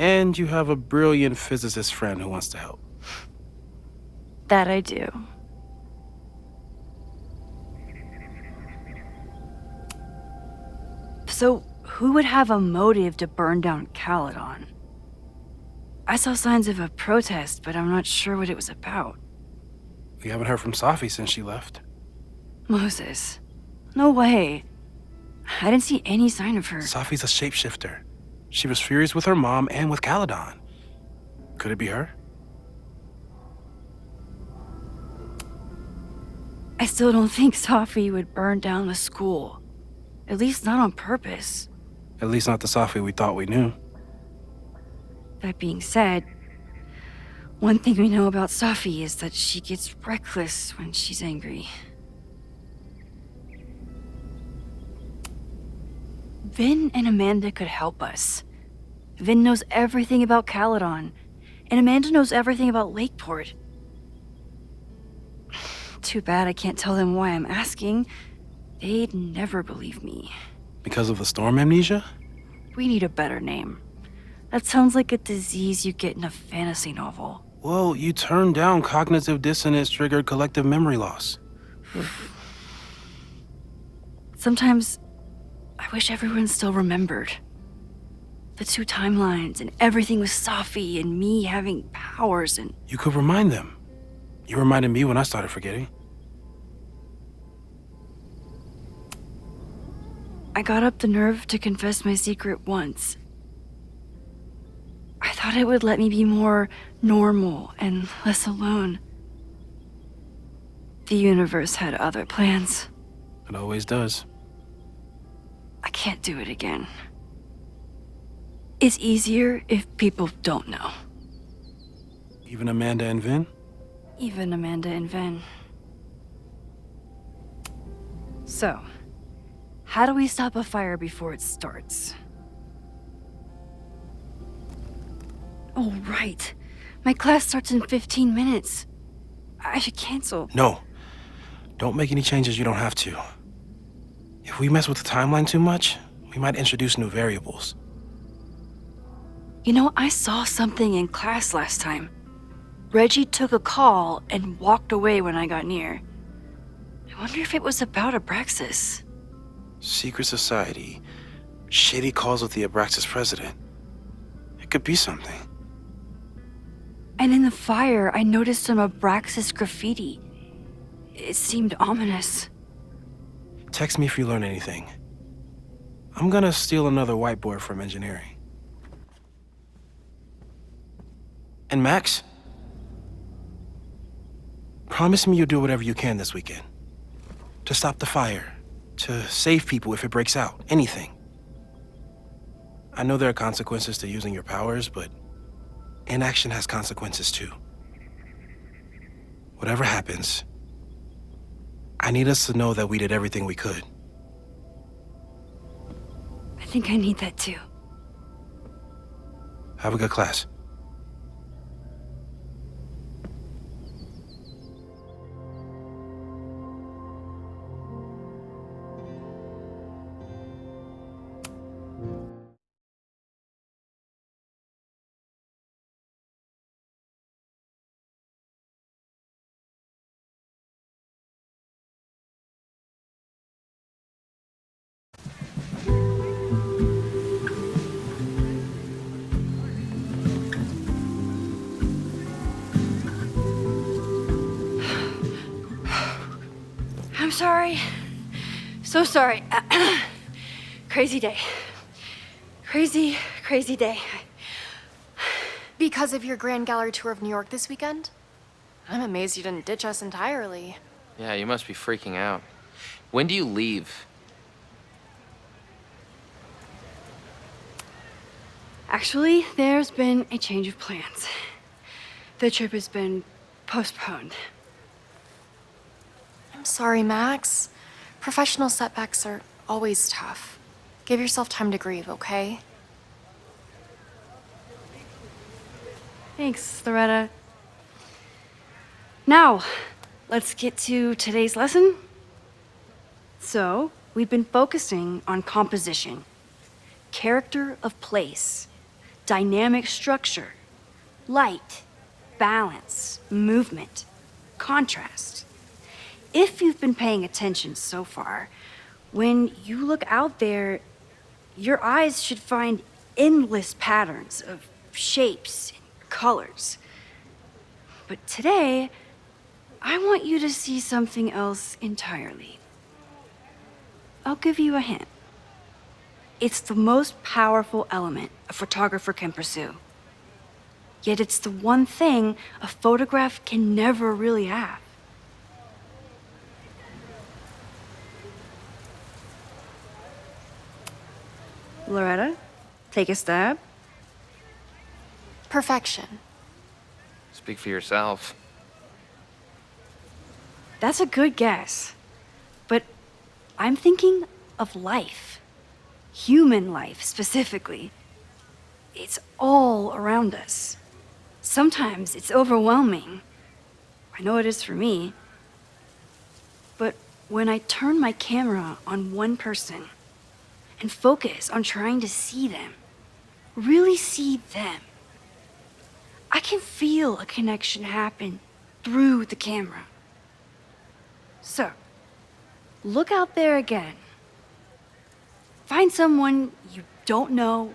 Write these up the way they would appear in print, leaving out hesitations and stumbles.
And you have a brilliant physicist friend who wants to help. That I do. So, who would have a motive to burn down Caledon? I saw signs of a protest, but I'm not sure what it was about. We haven't heard from Safi since she left. Moses. No way. I didn't see any sign of her. Safi's a shapeshifter. She was furious with her mom and with Caledon. Could it be her? I still don't think Safi would burn down the school. At least not on purpose. At least not the Safi we thought we knew. That being said, one thing we know about Safi is that she gets reckless when she's angry. Vin and Amanda could help us. Vin knows everything about Caledon, and Amanda knows everything about Lakeport. Too bad I can't tell them why I'm asking. They'd never believe me. Because of the storm amnesia? We need a better name. That sounds like a disease you get in a fantasy novel. Well, you turned down cognitive dissonance triggered collective memory loss. Sometimes, I wish everyone still remembered. The two timelines and everything with Safi and me having powers and... You could remind them. You reminded me when I started forgetting. I got up the nerve to confess my secret once. I thought it would let me be more normal and less alone. The universe had other plans. It always does. I can't do it again. It's easier if people don't know. Even Amanda and Vin? Even Amanda and Vin. So, how do we stop a fire before it starts? Oh, right. My class starts in 15 minutes. I should cancel. No. Don't make any changes you don't have to. If we mess with the timeline too much, we might introduce new variables. You know, I saw something in class last time. Reggie took a call and walked away when I got near. I wonder if it was about Abraxas. Secret society. Shady calls with the Abraxas president. It could be something. And in the fire, I noticed some Abraxas graffiti. It seemed ominous. Text me if you learn anything. I'm gonna steal another whiteboard from engineering. And Max? Promise me you'll do whatever you can this weekend. To stop the fire. To save people if it breaks out. Anything. I know there are consequences to using your powers, but inaction has consequences too. Whatever happens, I need us to know that we did everything we could. I think I need that too. Have a good class. I'm sorry. So sorry. Crazy day. Crazy, crazy day. Because of your Grand Gallery tour of New York this weekend? I'm amazed you didn't ditch us entirely. Yeah, you must be freaking out. When do you leave? Actually, there's been a change of plans. The trip has been postponed. I'm sorry, Max. Professional setbacks are always tough. Give yourself time to grieve, okay? Thanks, Loretta. Now, let's get to today's lesson. So, we've been focusing on composition, character of place, dynamic structure, light, balance, movement, contrast. If you've been paying attention so far, when you look out there, your eyes should find endless patterns of shapes and colors. But today, I want you to see something else entirely. I'll give you a hint. It's the most powerful element a photographer can pursue. Yet it's the one thing a photograph can never really have. Loretta, take a stab. Perfection. Speak for yourself. That's a good guess. But I'm thinking of life. Human life, specifically. It's all around us. Sometimes it's overwhelming. I know it is for me. But when I turn my camera on one person and focus on trying to see them, really see them, I can feel a connection happen through the camera. So, look out there again. Find someone you don't know,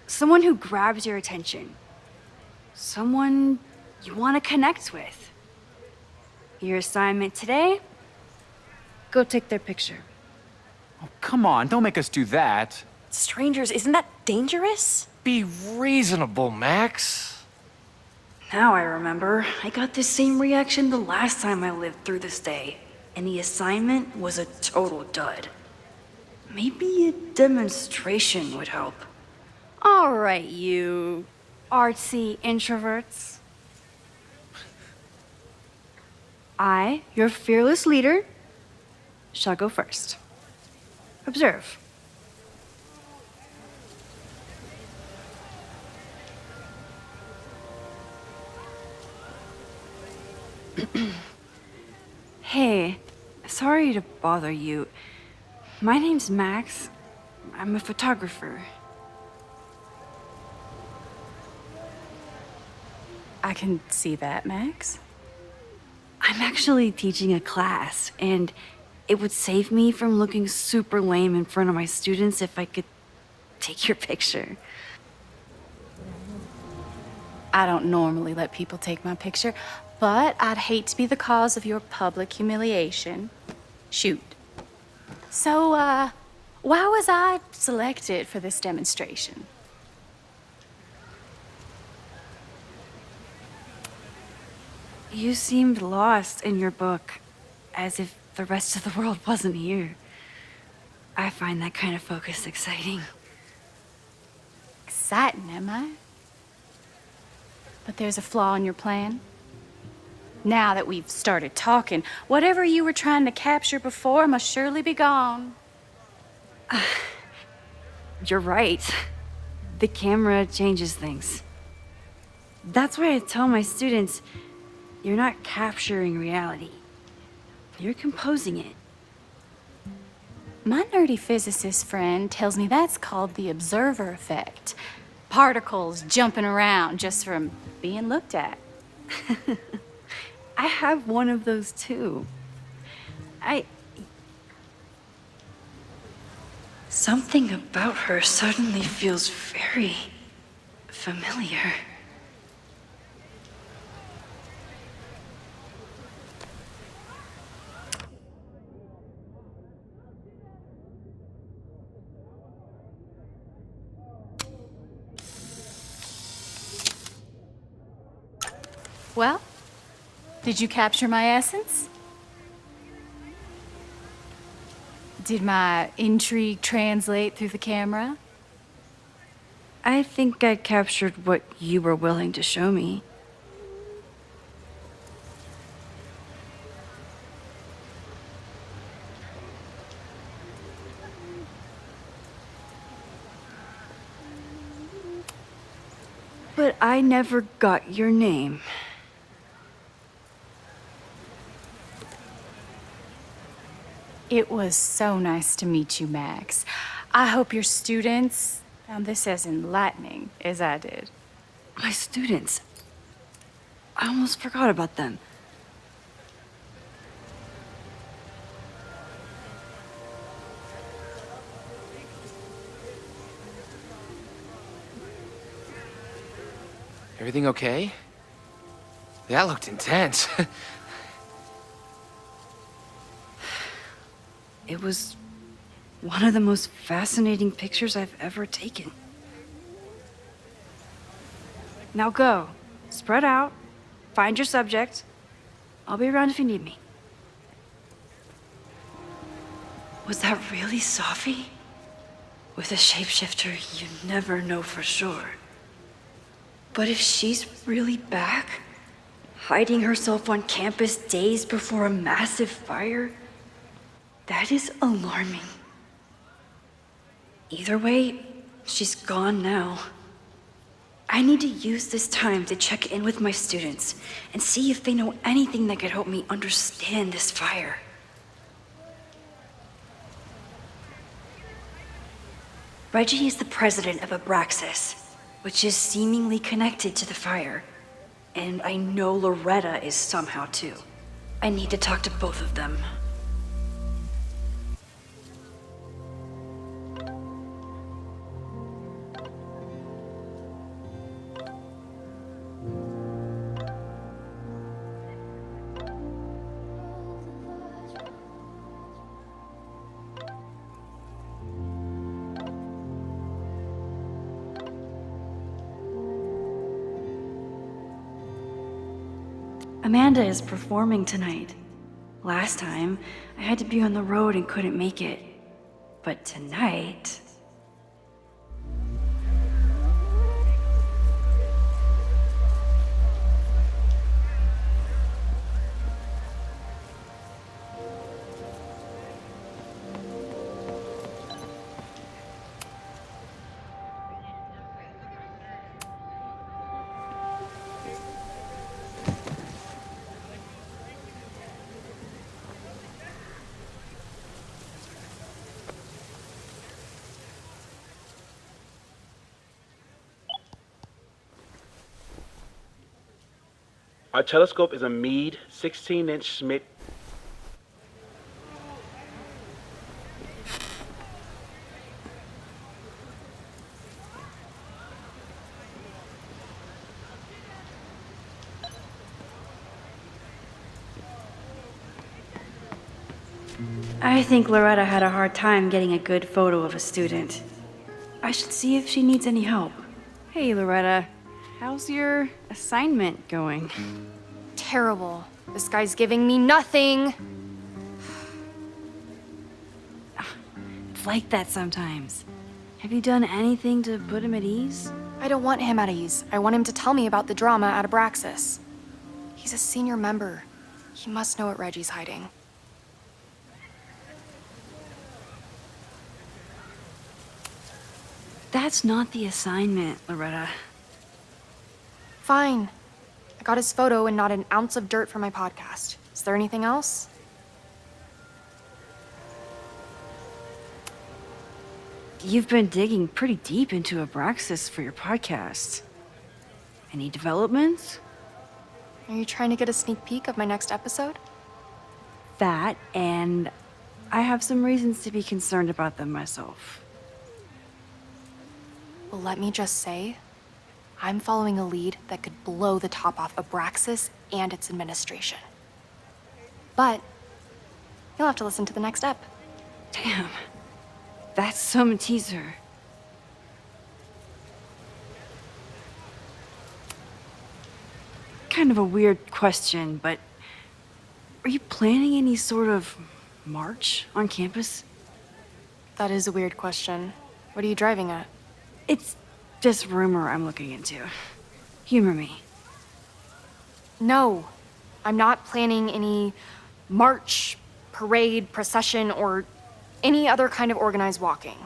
someone who grabs your attention, someone you want to connect with. Your assignment today? Go take their picture. Oh, come on, don't make us do that. Strangers, isn't that dangerous? Be reasonable, Max. Now I remember, I got the same reaction the last time I lived through this day, and the assignment was a total dud. Maybe a demonstration would help. All right, you artsy introverts. I, your fearless leader, shall go first. Observe. Hey, sorry to bother you. My name's Max. I'm a photographer. I can see that, Max. I'm actually teaching a class, and it would save me from looking super lame in front of my students if I could take your picture. I don't normally let people take my picture, but I'd hate to be the cause of your public humiliation. Shoot. So, why was I selected for this demonstration? You seemed lost in your book, as if the rest of the world wasn't here. I find that kind of focus exciting. Exciting, am I? But there's a flaw in your plan. Now that we've started talking, whatever you were trying to capture before must surely be gone. You're right. The camera changes things. That's why I tell my students, you're not capturing reality. You're composing it. My nerdy physicist friend tells me that's called the observer effect. Particles jumping around just from being looked at. I have one of those too. Something about her suddenly feels very familiar. Well, did you capture my essence? Did my intrigue translate through the camera? I think I captured what you were willing to show me. But I never got your name. It was so nice to meet you, Max. I hope your students Found this as enlightening as I did. My students. I almost forgot about them. Everything okay? That looked intense. It was one of the most fascinating pictures I've ever taken. Now go. Spread out. Find your subject. I'll be around if you need me. Was that really Safi? With a shapeshifter, you never know for sure. But if she's really back, hiding herself on campus days before a massive fire, that is alarming. Either way, she's gone now. I need to use this time to check in with my students and see if they know anything that could help me understand this fire. Reggie is the president of Abraxas, which is seemingly connected to the fire. And I know Loretta is somehow too. I need to talk to both of them. Amanda is performing tonight. Last time, I had to be on the road and couldn't make it. But tonight... Our telescope is a Meade 16-inch Schmidt. I think Loretta had a hard time getting a good photo of a student. I should see if she needs any help. Hey, Loretta. How's your assignment going? Terrible. This guy's giving me nothing. It's like that sometimes. Have you done anything to put him at ease? I don't want him at ease. I want him to tell me about the drama at Abraxas. He's a senior member. He must know what Reggie's hiding. That's not the assignment, Loretta. Fine. I got his photo and not an ounce of dirt for my podcast. Is there anything else? You've been digging pretty deep into Abraxas for your podcast. Any developments? Are you trying to get a sneak peek of my next episode? That, and I have some reasons to be concerned about them myself. Well, let me just say, I'm following a lead that could blow the top off Abraxas and its administration. But you'll have to listen to the next ep. Damn. That's some teaser. Kind of a weird question, but are you planning any sort of march on campus? That is a weird question. What are you driving at? It's just rumor I'm looking into. Humor me. No, I'm not planning any march, parade, procession, or any other kind of organized walking.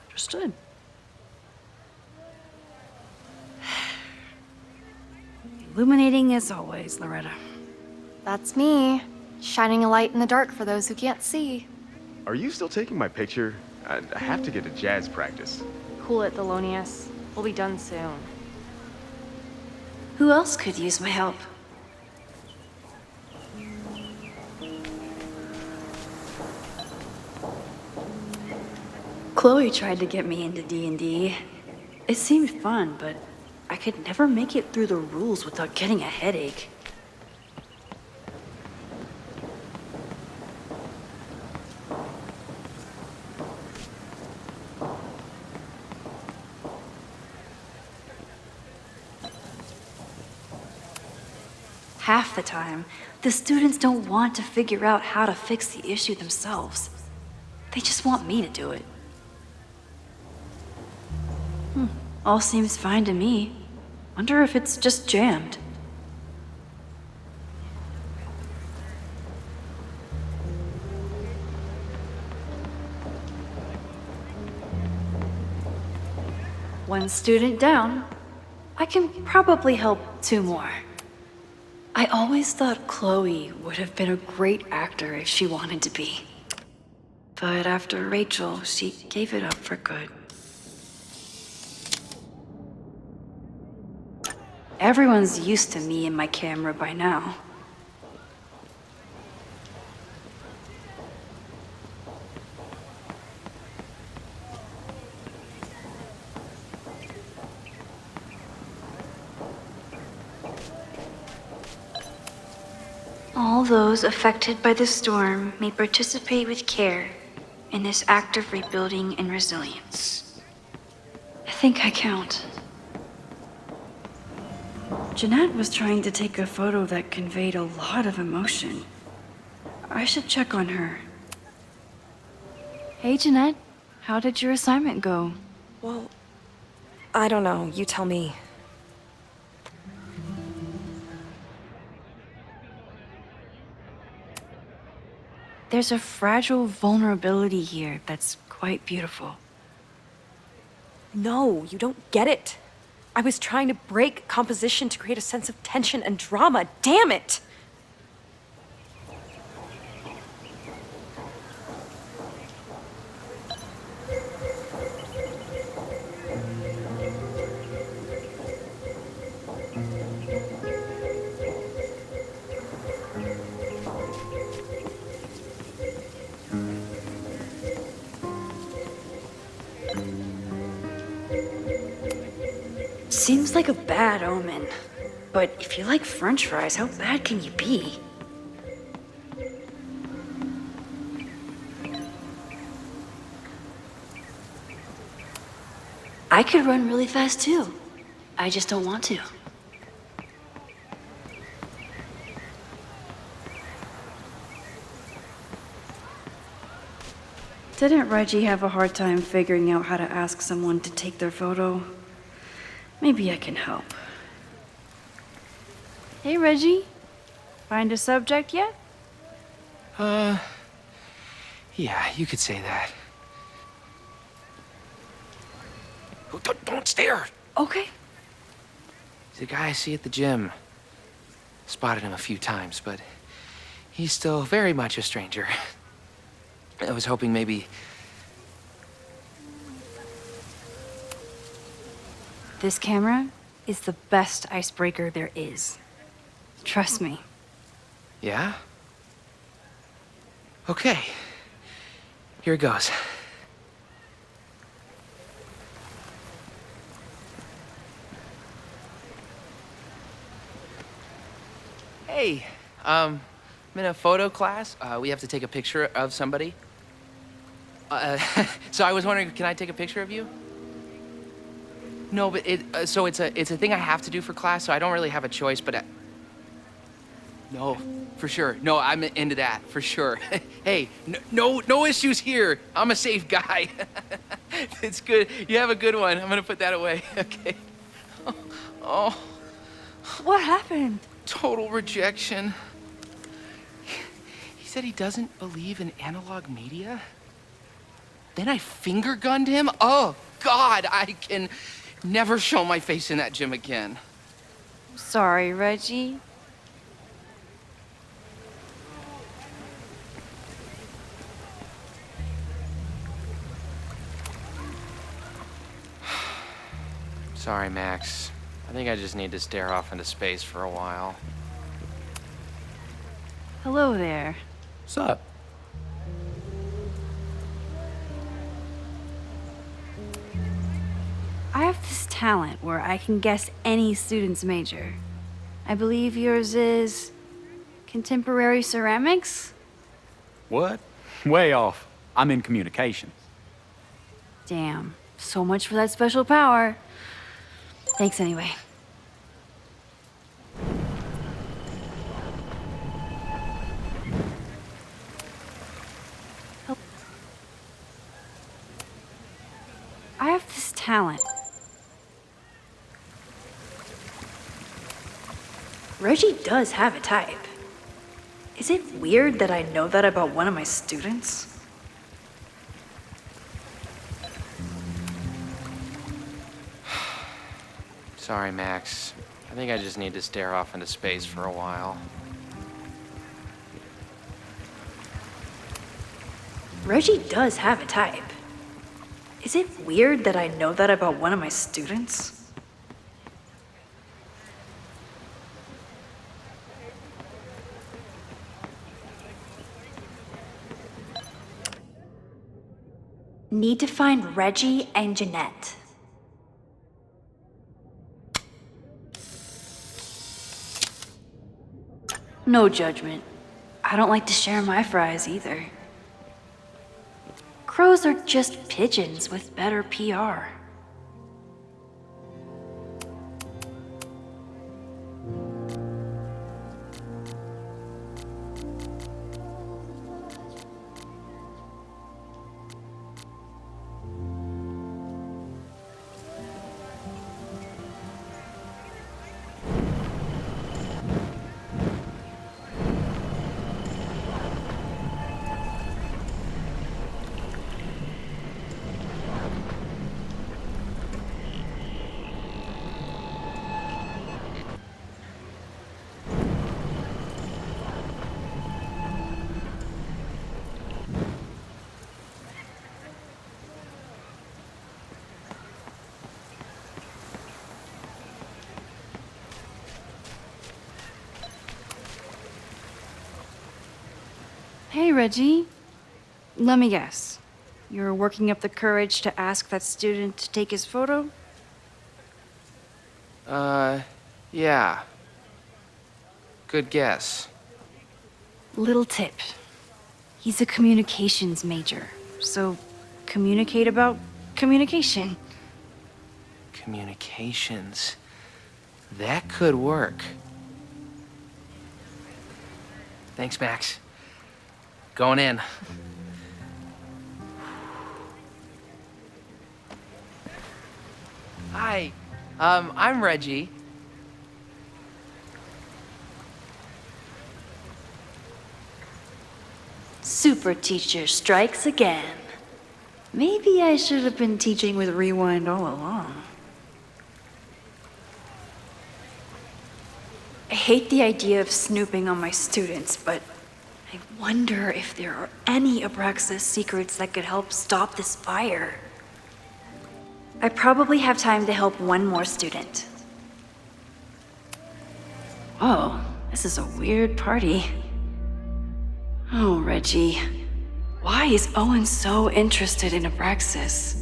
Understood. Illuminating as always, Loretta. That's me, shining a light in the dark for those who can't see. Are you still taking my picture? I have to get to jazz practice. Cool it, Thelonious. We'll be done soon. Who else could use my help? Chloe tried to get me into D&D. It seemed fun, but I could never make it through the rules without getting a headache. Half the time, the students don't want to figure out how to fix the issue themselves. They just want me to do it. All seems fine to me. Wonder if it's just jammed. One student down. I can probably help 2 more. I always thought Chloe would have been a great actor if she wanted to be. But after Rachel, she gave it up for good. Everyone's used to me and my camera by now. All those affected by the storm may participate with care in this act of rebuilding and resilience. I think I count. Jeanette was trying to take a photo that conveyed a lot of emotion. I should check on her. Hey, Jeanette. How did your assignment go? Well, I don't know. You tell me. There's a fragile vulnerability here that's quite beautiful. No, you don't get it. I was trying to break composition to create a sense of tension and drama. Damn it! Seems like a bad omen. But if you like French fries, how bad can you be? I could run really fast too. I just don't want to. Didn't Reggie have a hard time figuring out how to ask someone to take their photo? Maybe I can help. Hey, Reggie. Find a subject yet? Yeah, you could say that. Oh, don't stare! Okay. He's a guy I see at the gym. Spotted him a few times, but he's still very much a stranger. I was hoping maybe... This camera is the best icebreaker there is. Trust me. Yeah? Okay. Here it goes. Hey, I'm in a photo class. We have to take a picture of somebody. So I was wondering, can I take a picture of you? No, but it's a thing I have to do for class, so I don't really have a choice, but no, for sure. No, I'm into that, for sure. Hey, no issues here. I'm a safe guy. It's good. You have a good one. I'm gonna put that away. Okay. Oh. What happened? Total rejection. He said he doesn't believe in analog media. Then I finger gunned him. Oh, God, I can never show my face in that gym again. Sorry, Reggie. Sorry, Max. I think I just need to stare off into space for a while. Hello there. What's up? I have this talent where I can guess any student's major. I believe yours is contemporary ceramics? What? Way off. I'm in communications. Damn, so much for that special power. Thanks anyway. I have this talent. Reggie does have a type. Is it weird that I know that about one of my students? Sorry, Max. I think I just need to stare off into space for a while. Reggie does have a type. Is it weird that I know that about one of my students? Need to find Reggie and Jeanette. No judgment. I don't like to share my fries either. Crows are just pigeons with better PR. Hey, Reggie. Let me guess. You're working up the courage to ask that student to take his photo? Yeah. Good guess. Little tip. He's a communications major, so communicate about communication. Communications. That could work. Thanks, Max. Going in. Hi. I'm Reggie. Super teacher strikes again. Maybe I should have been teaching with Rewind all along. I hate the idea of snooping on my students, but I wonder if there are any Abraxas secrets that could help stop this fire. I probably have time to help one more student. Oh, this is a weird party. Oh, Reggie. Why is Owen so interested in Abraxas?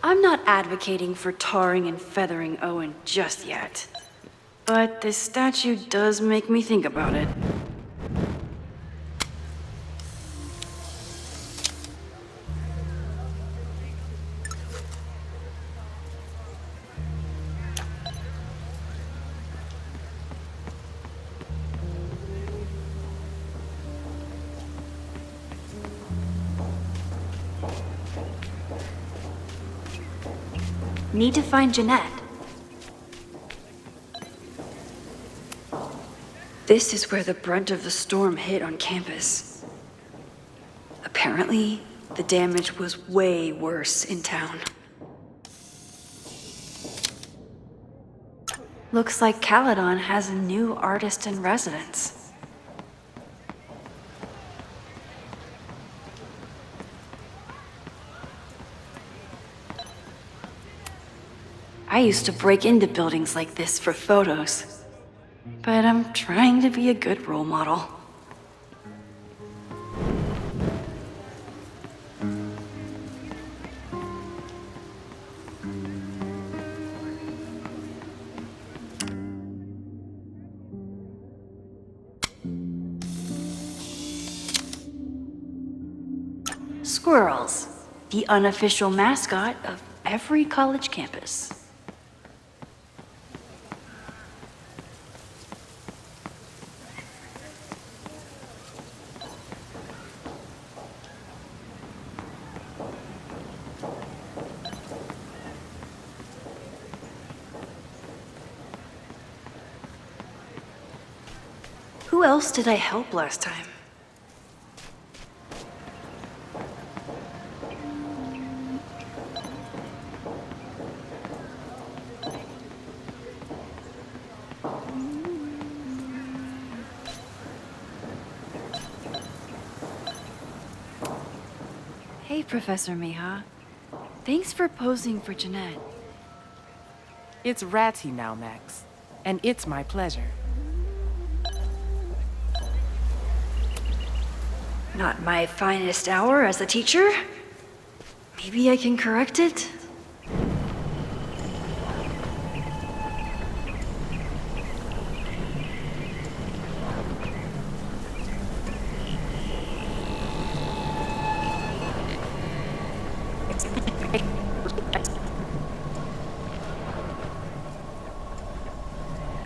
I'm not advocating for tarring and feathering Owen just yet. But this statue does make me think about it. Need to find Jeanette. This is where the brunt of the storm hit on campus. Apparently, the damage was way worse in town. Looks like Caledon has a new artist in residence. I used to break into buildings like this for photos, but I'm trying to be a good role model. Squirrels, the unofficial mascot of every college campus. Who else did I help last time? Hey, Professor Miha. Thanks for posing for Jeanette. It's Ratty now, Max. And it's my pleasure. Not my finest hour as a teacher. Maybe I can correct it?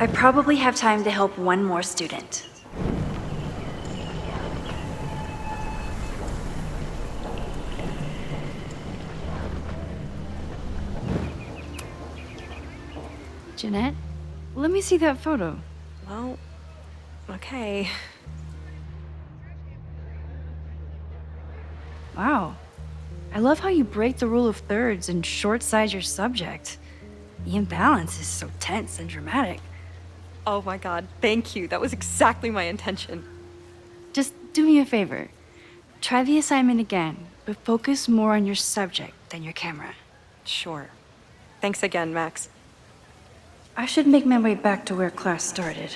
I probably have time to help one more student. Jeanette, let me see that photo. Well, okay. Wow. I love how you break the rule of thirds and short-size your subject. The imbalance is so tense and dramatic. Oh my god, thank you. That was exactly my intention. Just do me a favor. Try the assignment again, but focus more on your subject than your camera. Sure. Thanks again, Max. I should make my way back to where class started.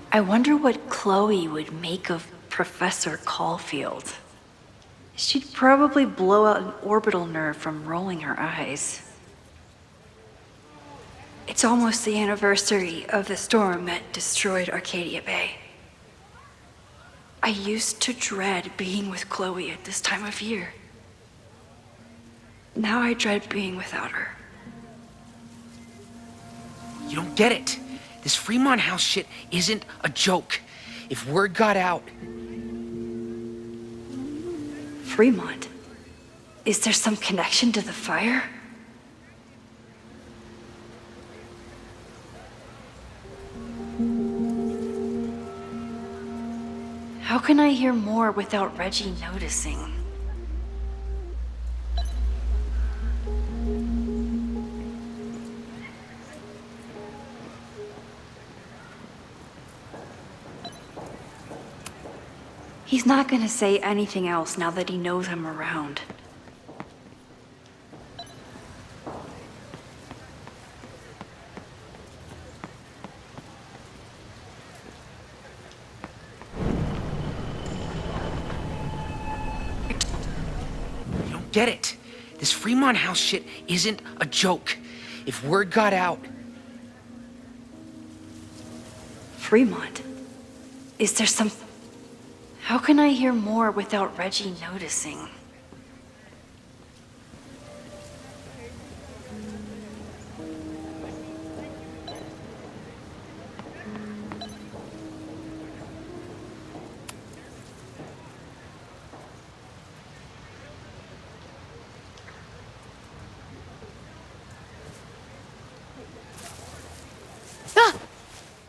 I wonder what Chloe would make of Professor Caulfield. She'd probably blow out an orbital nerve from rolling her eyes. It's almost the anniversary of the storm that destroyed Arcadia Bay. I used to dread being with Chloe at this time of year. Now I dread being without her. You don't get it. This Fremont House shit isn't a joke. If word got out... Fremont? Is there some connection to the fire? How can I hear more without Reggie noticing? He's not gonna say anything else now that he knows I'm around. get it. This Fremont House shit isn't a joke. If word got out... Fremont? Is there some... How can I hear more without Reggie noticing?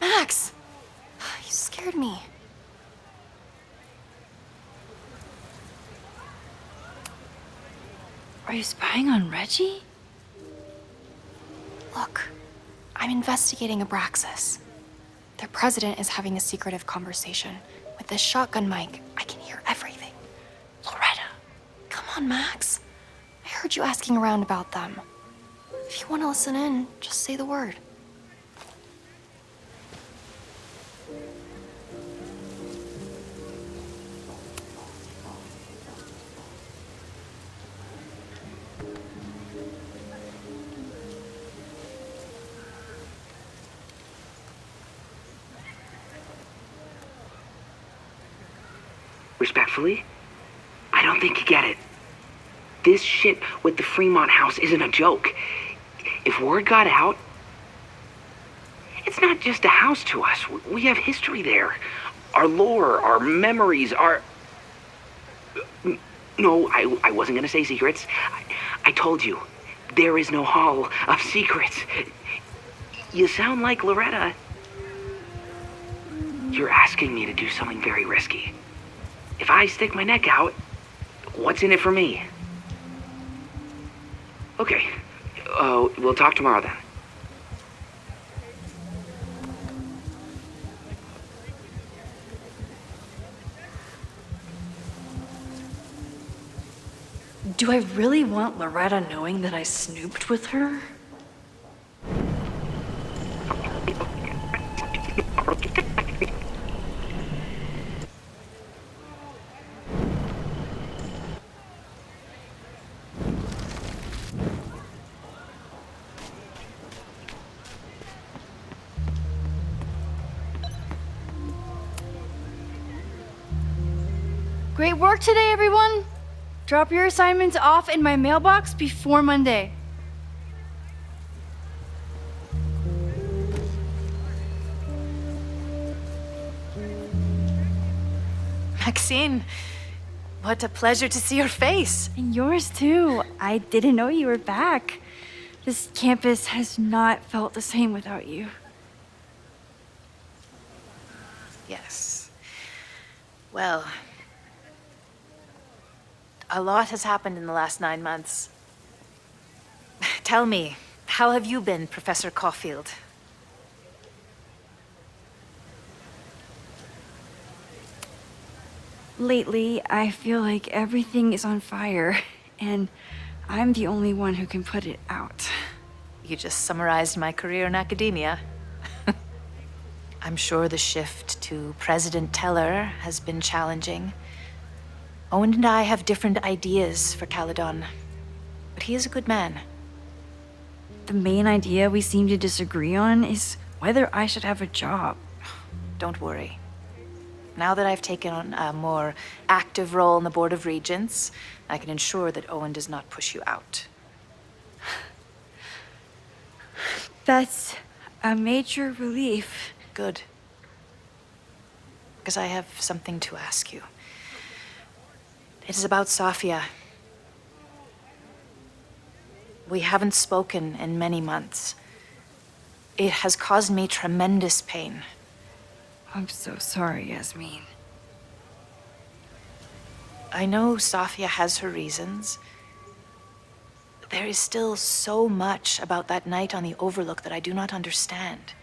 Max! You scared me. Are you spying on Reggie? Look, I'm investigating Abraxas. Their president is having a secretive conversation. With this shotgun mic, I can hear everything. Loretta, come on, Max. I heard you asking around about them. If you want to listen in, just say the word. Respectfully, I don't think you get it. This shit with the Fremont House isn't a joke. If word got out, it's not just a house to us. We have history there. Our lore, our memories, our... No, I wasn't gonna say secrets. I told you, there is no hall of secrets. You sound like Loretta. You're asking me to do something very risky. If I stick my neck out, what's in it for me? Okay, we'll talk tomorrow then. Do I really want Loretta knowing that I snooped with her? Great work today, everyone! Drop your assignments off in my mailbox before Monday. Maxine, what a pleasure to see your face. And yours too. I didn't know you were back. This campus has not felt the same without you. Yes. Well, a lot has happened in the last 9 months. Tell me, how have you been, Professor Caulfield? Lately, I feel like everything is on fire, and I'm the only one who can put it out. You just summarized my career in academia. I'm sure the shift to President Teller has been challenging. Owen and I have different ideas for Caledon, but he is a good man. The main idea we seem to disagree on is whether I should have a job. Don't worry. Now that I've taken on a more active role in the Board of Regents, I can ensure that Owen does not push you out. That's a major relief. Good. Because I have something to ask you. It is about Safia. We haven't spoken in many months. It has caused me tremendous pain. I'm so sorry, Yasmin. I know Safia has her reasons. There is still so much about that night on the Overlook that I do not understand.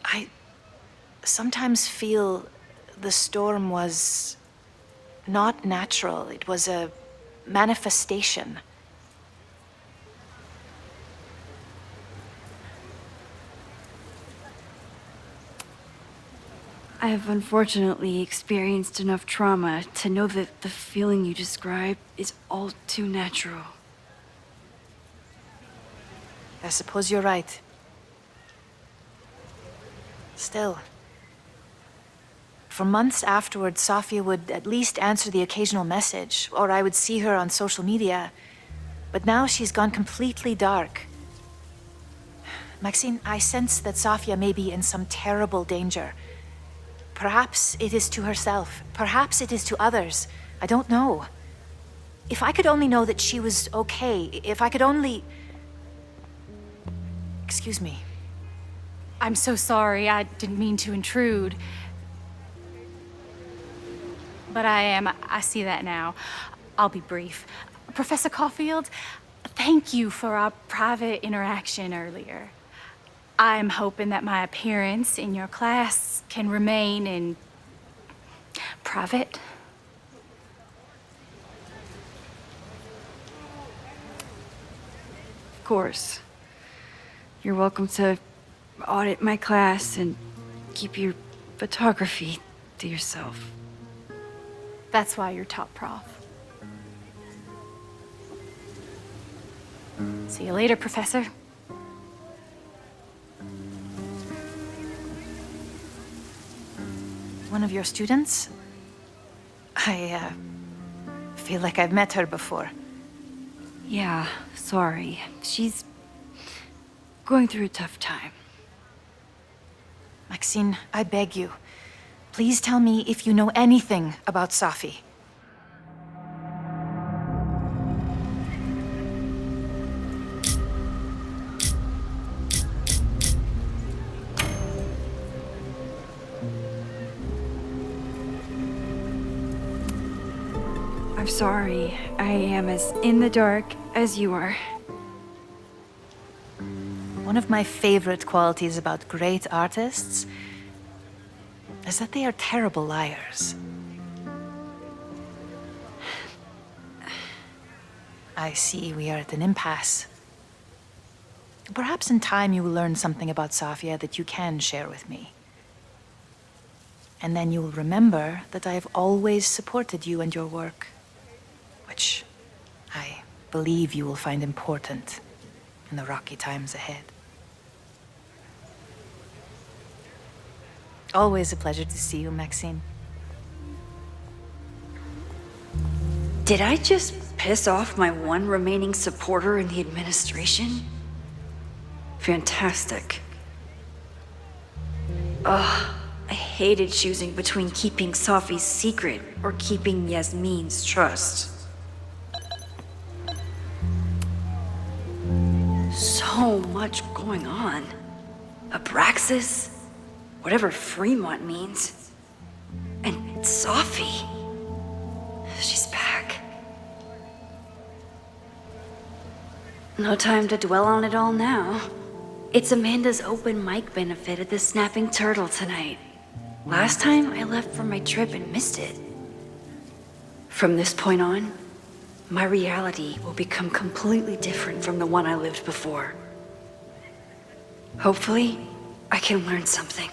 I sometimes feel the storm was not natural. It was a manifestation. I have unfortunately experienced enough trauma to know that the feeling you describe is all too natural. I suppose you're right. Still, for months afterwards, Sofia would at least answer the occasional message, or I would see her on social media. But now she's gone completely dark. Maxine, I sense that Sofia may be in some terrible danger. Perhaps it is to herself. Perhaps it is to others. I don't know. If I could only know that she was okay, if I could only... Excuse me. I'm so sorry. I didn't mean to intrude. But I see that now. I'll be brief. Professor Caulfield, thank you for our private interaction earlier. I'm hoping that my appearance in your class can remain in private. Of course. You're welcome to audit my class and keep your photography to yourself. That's why you're top prof. See you later, Professor. One of your students? I feel like I've met her before. Yeah, sorry. She's going through a tough time. Maxine, I beg you. Please tell me if you know anything about Safi. I'm sorry. I am as in the dark as you are. One of my favorite qualities about great artists is that they are terrible liars. I see we are at an impasse. Perhaps in time you will learn something about Sofia that you can share with me. And then you will remember that I have always supported you and your work, which I believe you will find important in the rocky times ahead. Always a pleasure to see you, Maxine. Did I just piss off my one remaining supporter in the administration? Fantastic. Ugh, I hated choosing between keeping Safi's secret or keeping Yasmin's trust. So much going on. Abraxas, whatever Fremont means, and Safi. She's back. No time to dwell on it all now. It's Amanda's open mic benefit at the Snapping Turtle tonight. Last time I left for my trip and missed it. From this point on, my reality will become completely different from the one I lived before. Hopefully, I can learn something.